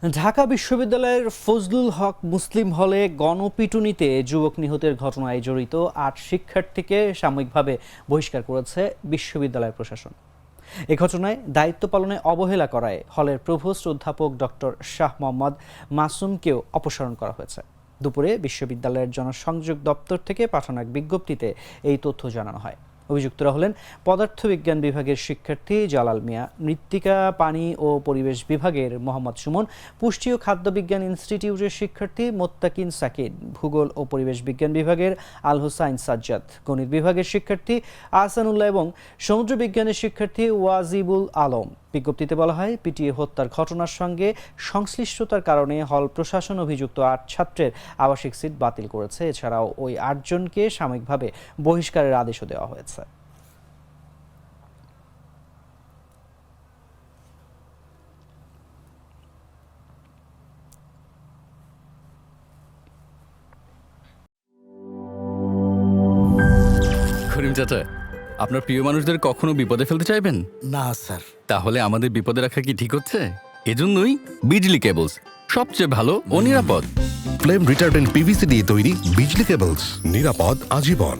ঢাকা বিশ্ববিদ্যালয়ের ফজলুল হক মুসলিম হলে গণপিটুনিতে যুবক নিহতের ঘটনায় জড়িত ৮ শিক্ষার্থীকে সাময়িকভাবে বহিষ্কার করেছে বিশ্ববিদ্যালয় প্রশাসন। এ ঘটনায় দায়িত্ব পালনে অবহেলা করায় হলের প্রভোস্ট অধ্যাপক ডক্টর শাহ মোহাম্মদ মাসুমকেও অপসারণ করা হয়েছে। দুপুরে বিশ্ববিদ্যালয়ের জনসংযোগ দপ্তর থেকে পাঠানো এক বিজ্ঞপ্তিতে এই তথ্য জানানো হয়। অভিযুক্তরা হলেন পদার্থবিজ্ঞান বিভাগের শিক্ষার্থী জালাল মিয়া, মৃত্তিকা পানি ও পরিবেশ বিভাগের মোহাম্মদ সুমন, পুষ্টি ও খাদ্য বিজ্ঞান ইনস্টিটিউটের শিক্ষার্থী মোত্তাকিন সাকিন, ভূগোল ও পরিবেশ বিজ্ঞান বিভাগের আল হোসাইন সাজ্জাদ, গণিত বিভাগের শিক্ষার্থী আহসানুল্লাহ এবং সমুদ্র বিজ্ঞানের শিক্ষার্থী ওয়াজিবুল আলম। বিজ্ঞপ্তিতে বলা হয়, পিটিএ হত্যার ঘটনার সঙ্গে সংশ্লিষ্টতার কারণে হল প্রশাসন অভিযুক্ত ৮ ছাত্রের আবাসিক সিট বাতিল করেছে। এছাড়াও ওই ৮ জনকে সাময়িকভাবে বহিষ্কারের আদেশও দেওয়া হয়েছে। করিম চাচা, আপনার প্রিয় মানুষদের কখনো বিপদে ফেলতে চাইবেন না স্যার। তাহলে আমাদের বিপদে রাখা কি ঠিক হচ্ছে? এজন্যই বিজলি কেবলস সবচেয়ে ভালো ও নিরাপদ। ফ্লেম রিটার্ডেন্ট পিভিসি দিয়ে তৈরি বিজলি কেবলস, নিরাপদ আজীবন।